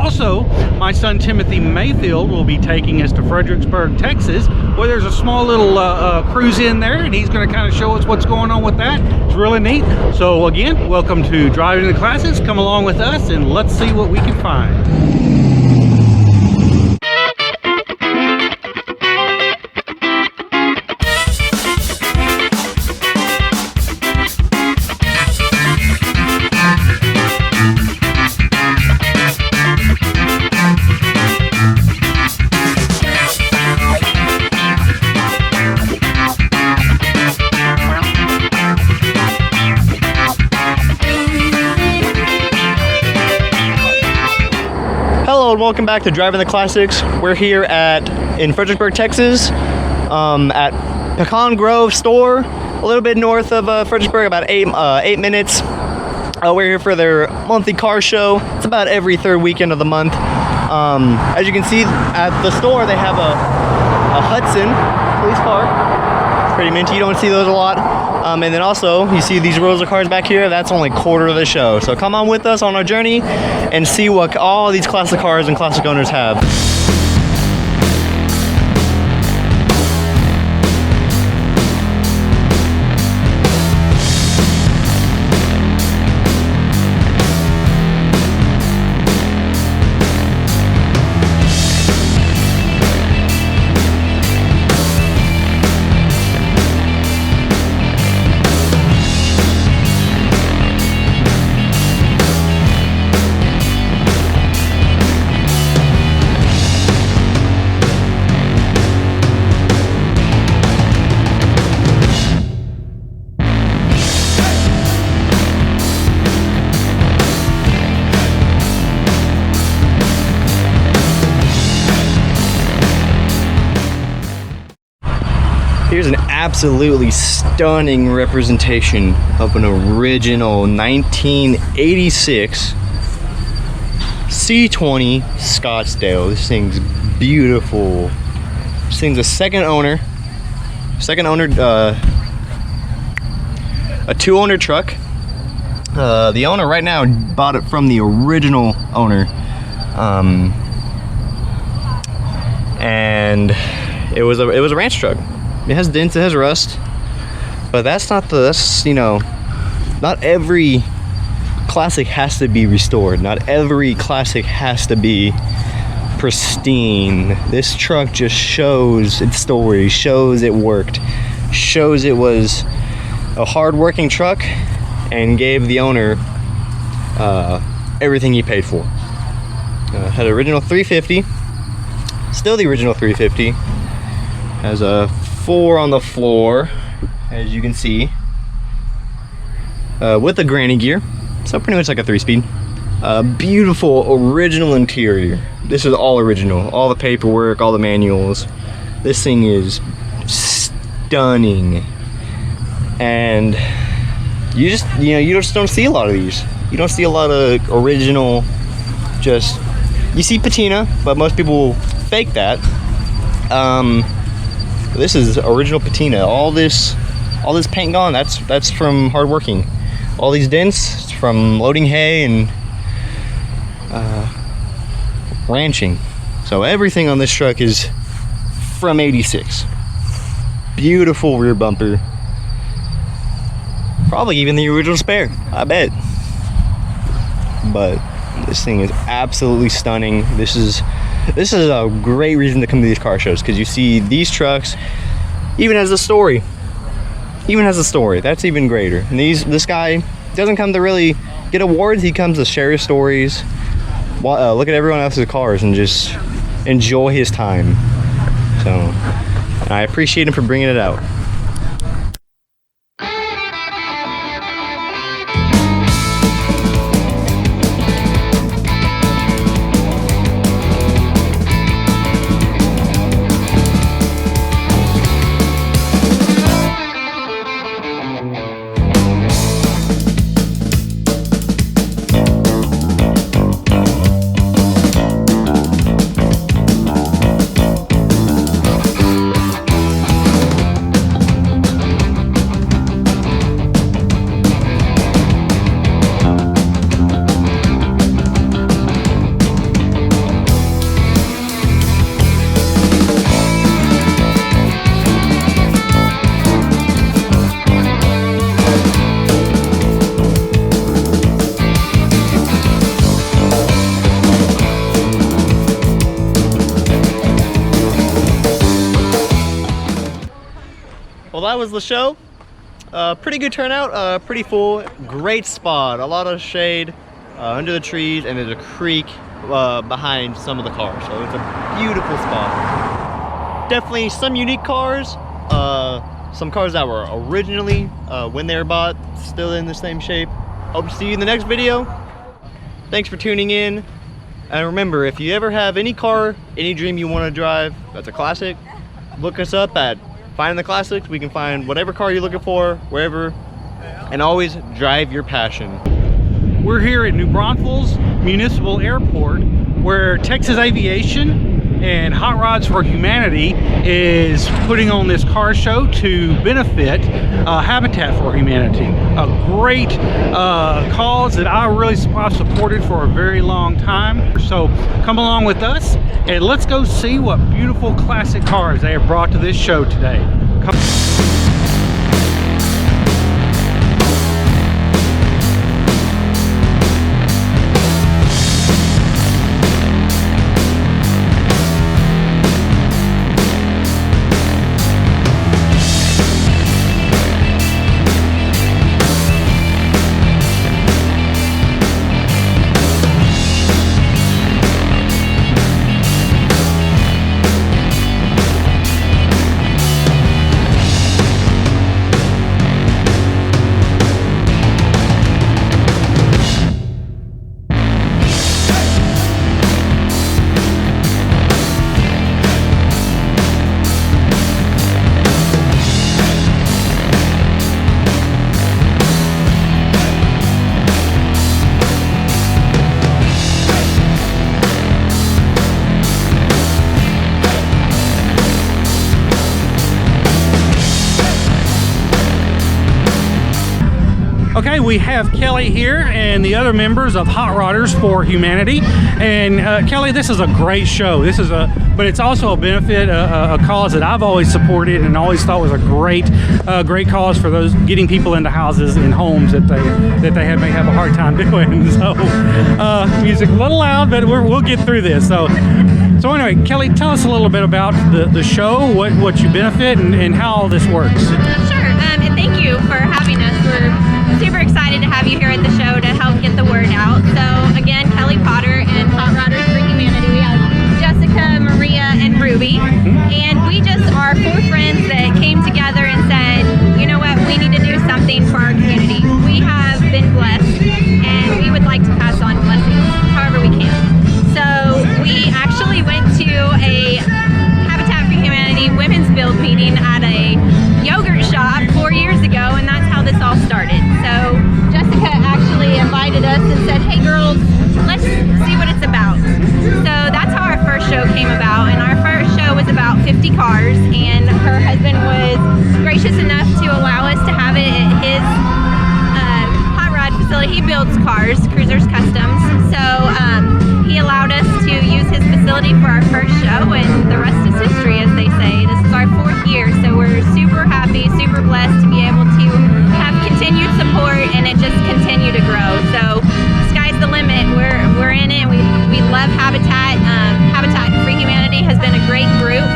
Also, my son Timothy Mayfield will be taking us to Fredericksburg, Texas, where there's a small little cruise in there, and he's going to kind of show us what's going on with that. It's really neat. So again, welcome to Driving the Classics. Come along with us and let's see what we can find. Hello and welcome back to Driving the Classics. We're here in Fredericksburg, Texas, at Pecan Grove store, a little bit north of Fredericksburg, about 8 minutes. We're here for their monthly car show. It's about every third weekend of the month. As you can see at the store, they have a Hudson police car. It's pretty minty. You don't see those a lot. And then also, you see these rows of cars back here, that's only a quarter of the show. So come on with us on our journey and see what all these classic cars and classic owners have. Here's an absolutely stunning representation of an original 1986 C20 Scottsdale. This thing's beautiful. This thing's a second owner, a two-owner truck. The owner right now bought it from the original owner, and it was a ranch truck. It has dents, it has rust, but not every classic has to be restored. Not every classic has to be pristine. This truck just shows its story, shows it worked, shows it was a hard-working truck and gave the owner everything he paid for. Had original 350, still the original 350. Has a 4 on the floor, as you can see, with the granny gear, so pretty much like a 3-speed. Beautiful original interior. This is all original, all the paperwork, all the manuals. This thing is stunning, and you just don't see a lot of these. You don't see a lot of original. You see patina, but most people fake that. This is original patina. All this paint gone, that's from hard working. All these dents from loading hay and ranching. So everything on this truck is from 86. Beautiful rear bumper. Probably even the original spare, I bet. But this thing is absolutely stunning. This is a great reason to come to these car shows, because you see these trucks even has a story. That's even greater. And this guy doesn't come to really get awards. He comes to share his stories, look at everyone else's cars, and just enjoy his time. So I appreciate him for bringing it out. that was the show. Pretty good turnout, pretty full, great spot, a lot of shade under the trees, and there's a creek behind some of the cars, so it's a beautiful spot. Definitely some unique cars, some cars that were originally, when they were bought, still in the same shape. Hope to see you in the next video. Thanks for tuning in, and remember, if you ever have any car, any dream you want to drive that's a classic, look us up at Find the Classics. We can find whatever car you're looking for, wherever, and always drive your passion. We're here at New Braunfels Municipal Airport, where Texas Aviation and Hot Rods for Humanity is putting on this car show to benefit Habitat for Humanity. A great cause that I've supported for a very long time. So come along with us and let's go see what beautiful classic cars they have brought to this show today. Come. Okay, we have Kelly here and the other members of Hot Rodders for Humanity. And Kelly, this is a great show. But it's also a benefit, a cause that I've always supported and always thought was a great cause for those getting people into houses and homes that may have a hard time doing. So, music a little loud, but we'll get through this. So anyway, Kelly, tell us a little bit about the show, what you benefit, and how all this works. Sure, and thank you for having us. We're super excited to have you here at the show to help get the word out. So again, Kelly Potter and Hot Rodders for Humanity. We have Jessica, Maria, and Ruby. And we just are 4 friends that came together and said, you know what, we need to do something for our community. We have been blessed and we would like to pass on blessings however we can. So we actually went to a Habitat for Humanity women's build meeting at a yogurt shop 4 years ago, and that's how this all started. So Jessica actually invited us and said, hey girls, let's see what it's about. So that's how our first show came about, and our first show was about 50 cars, and her husband was gracious enough to allow us to have it at his hot rod facility. He builds cars, Cruisers Customs, so he allowed us to use his facility for our first show, and the rest is history, as they say. This is our 4th year, so we're super happy, super blessed to be able to have continued support and it just continue to grow. So sky's the limit. We're in it. We love Habitat. Habitat for Humanity has been a great group.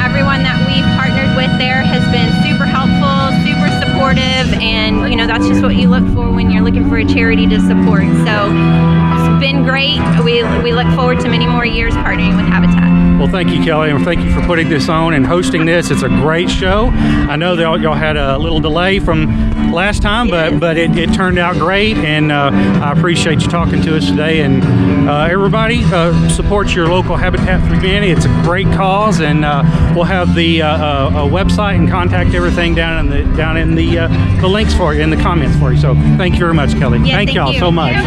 Everyone that we've partnered with there has been super helpful, super supportive, and you know, that's just what you look for when you're looking for a charity to support. So it's been great. We look forward to many more years partnering with Habitat. Well, thank you, Kelly, and thank you for putting this on and hosting this. It's a great show. I know that y'all had a little delay from last time, but it turned out great, and I appreciate you talking to us today. And everybody, support your local Habitat for Humanity. It's a great cause, and we'll have the website and contact everything down in the links for you, in the comments for you. So thank you very much, Kelly. Yeah, thank y'all so much.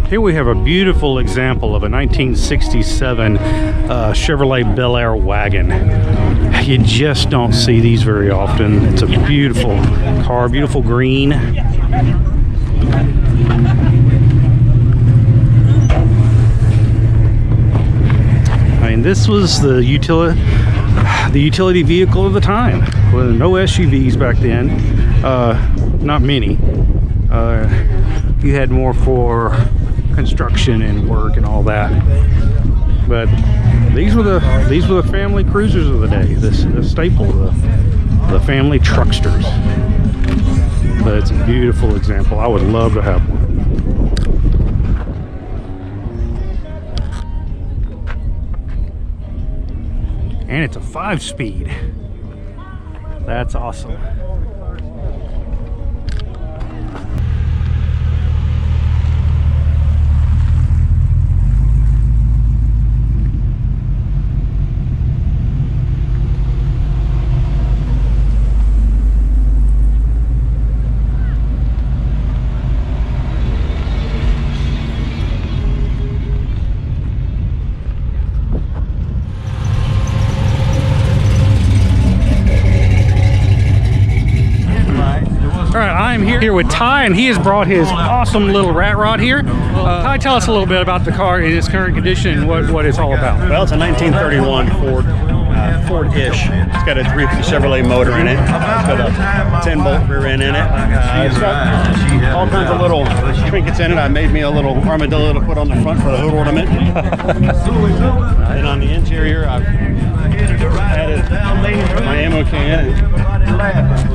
Here we have a beautiful example of a 1967 Chevrolet Bel Air wagon. You just don't see these very often. It's a beautiful car, beautiful green. I mean, this was the utility vehicle of the time. Well, no SUVs back then, not many. You had more for construction and work and all that. But these were the family cruisers of the day. The staple, the family trucksters. But it's a beautiful example. I would love to have one. And it's a 5-speed. That's awesome. I'm here with Ty, and he has brought his awesome little rat rod here. Ty, tell us a little bit about the car in its current condition and what it's all about. Well, it's a 1931 Ford-ish. It's got a 350 Chevrolet motor in it. It's got a 10-bolt rear end in it. It's got all kinds of little trinkets in it. I made me a little armadillo to put on the front for the hood ornament. And on the interior, I've added my ammo can.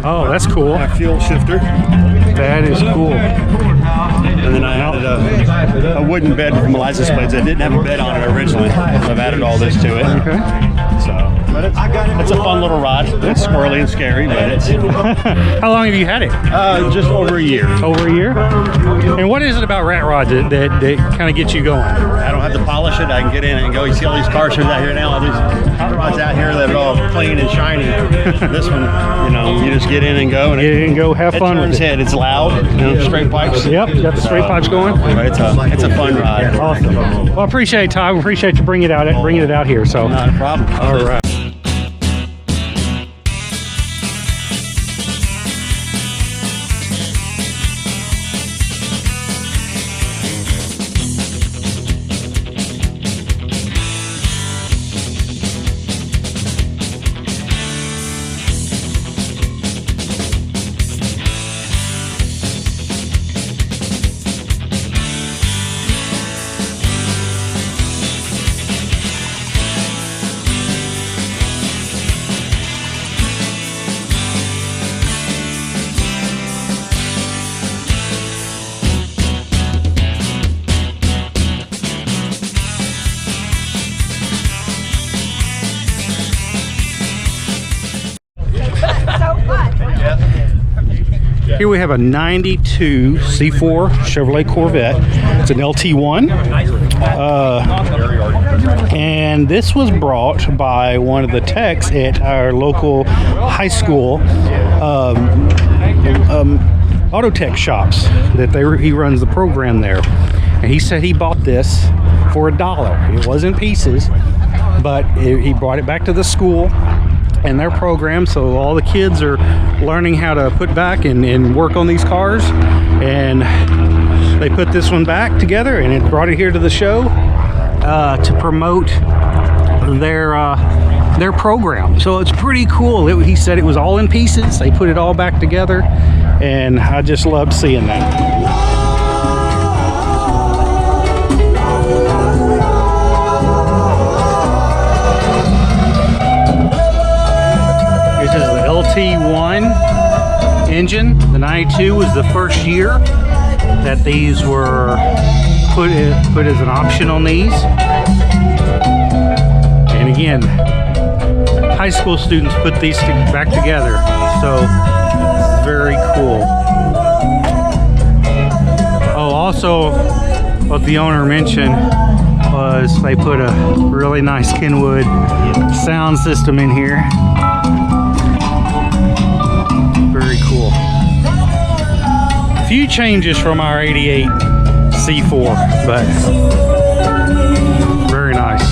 Oh, that's cool. My fuel shifter. That is cool. And then I added a wooden bed from license plates that didn't have a bed on it originally. So I've added all this to it. Okay. So, but it's a fun little rod. It's squirrely and scary, but it's How long have you had it? just over a year. Over a year? And what is it about rat rods that kind of gets you going? I don't have to polish it. I can get in and go. You see all these car shows out here now, all these hot rods out here that are all clean and shiny. This one, you just get in and go. And Get in and go, have fun with it. Head. It's loud, straight pipes. Yep, you got the straight pipes going. But it's a fun ride. Awesome. Well, I appreciate it, Ty. We appreciate you bringing it out here. So, Not a problem. all right. Here we have a 92 C4 Chevrolet Corvette. It's an LT1. And this was brought by one of the techs at our local high school auto tech shops. He runs the program there. And he said he bought this for $1. It was in pieces, but he brought it back to the school and their program, so all the kids are learning how to put back and work on these cars, and they put this one back together and it brought it here to the show to promote their program. So it's pretty cool. He said it was all in pieces. They put it all back together, and I just loved seeing that. This is the LT1 engine. The 92 was the first year that these were put as an option on these. And again, high school students put these back together. So very cool. Oh, also what the owner mentioned was they put a really nice Kenwood sound system in here. Very cool. A few changes from our 88 C4, but very nice.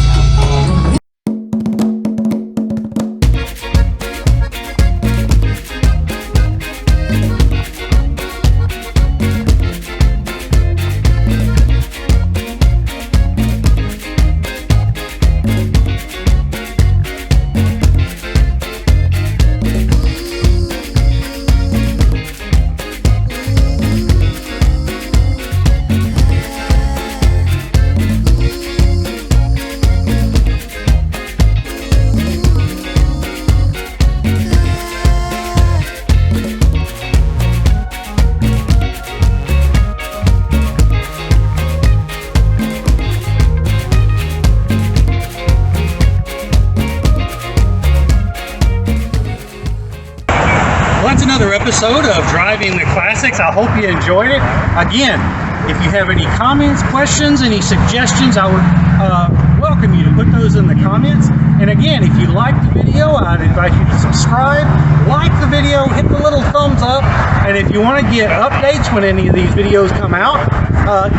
episode of Driving the Classics. I hope you enjoyed it. Again, if you have any comments, questions, any suggestions, I would welcome you to put those in the comments. And again, if you like the video, I'd invite you to subscribe, like the video, hit the little thumbs up, and if you want to get updates when any of these videos come out,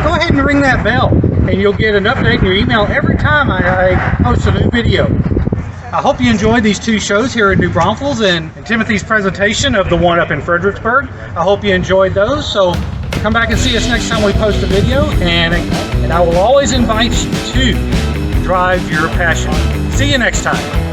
go ahead and ring that bell, and you'll get an update in your email every time I post a new video. I hope you enjoyed these two shows here in New Braunfels and Timothy's presentation of the one up in Fredericksburg. I hope you enjoyed those. So come back and see us next time we post a video, and I will always invite you to drive your passion. See you next time.